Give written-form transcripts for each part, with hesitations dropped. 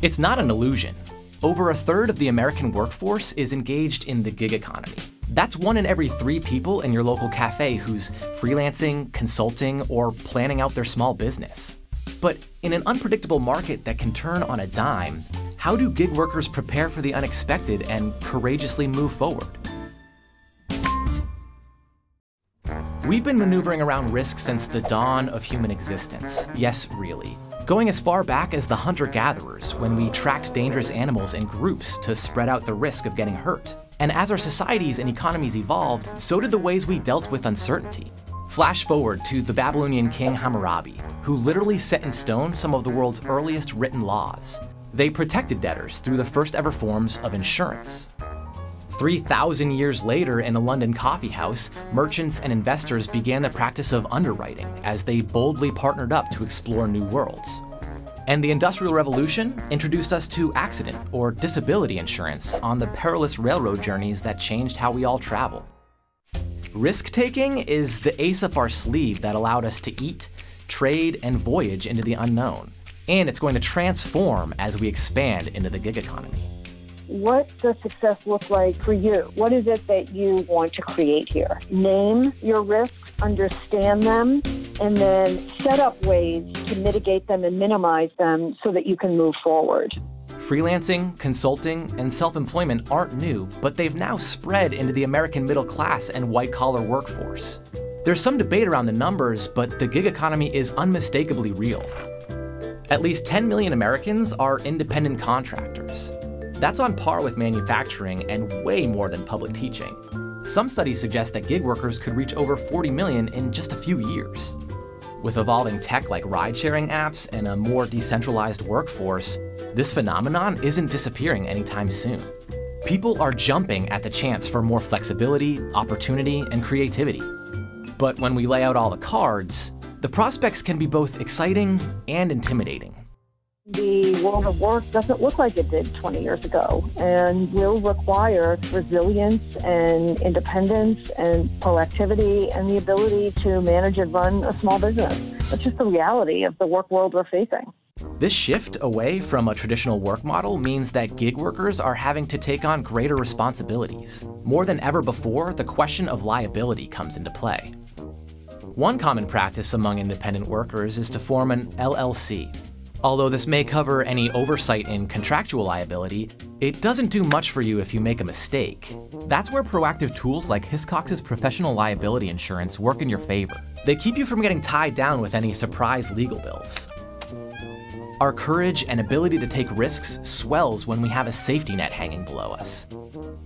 It's not an illusion. Over a third of the American workforce is engaged in the gig economy. That's 1 in every 3 people in your local cafe who's freelancing, consulting, or planning out their small business. But in an unpredictable market that can turn on a dime, how do gig workers prepare for the unexpected and courageously move forward? We've been maneuvering around risk since the dawn of human existence. Yes, really. Going as far back as the hunter-gatherers, when we tracked dangerous animals in groups to spread out the risk of getting hurt. And as our societies and economies evolved, so did the ways we dealt with uncertainty. Flash forward to the Babylonian king Hammurabi, who literally set in stone some of the world's earliest written laws. They protected debtors through the first ever forms of insurance. 3,000 years later, in a London coffee house, merchants and investors began the practice of underwriting as they boldly partnered up to explore new worlds. And the Industrial Revolution introduced us to accident or disability insurance on the perilous railroad journeys that changed how we all travel. Risk-taking is the ace up our sleeve that allowed us to eat, trade, and voyage into the unknown. And it's going to transform as we expand into the gig economy. What does success look like for you? What is it that you want to create here? Name your risks, understand them, and then set up ways to mitigate them and minimize them so that you can move forward. Freelancing, consulting, and self-employment aren't new, but they've now spread into the American middle class and white-collar workforce. There's some debate around the numbers, but the gig economy is unmistakably real. At least 10 million Americans are independent contractors. That's on par with manufacturing and way more than public teaching. Some studies suggest that gig workers could reach over 40 million in just a few years. With evolving tech like ride-sharing apps and a more decentralized workforce, this phenomenon isn't disappearing anytime soon. People are jumping at the chance for more flexibility, opportunity, and creativity. But when we lay out all the cards, the prospects can be both exciting and intimidating. The world of work doesn't look like it did 20 years ago and will require resilience and independence and proactivity and the ability to manage and run a small business. That's just the reality of the work world we're facing. This shift away from a traditional work model means that gig workers are having to take on greater responsibilities. More than ever before, the question of liability comes into play. One common practice among independent workers is to form an LLC. Although this may cover any oversight in contractual liability, it doesn't do much for you if you make a mistake. That's where proactive tools like Hiscox's professional liability insurance work in your favor. They keep you from getting tied down with any surprise legal bills. Our courage and ability to take risks swells when we have a safety net hanging below us.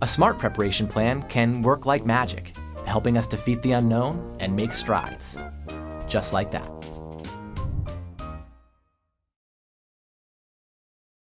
A smart preparation plan can work like magic, helping us defeat the unknown and make strides. Just like that.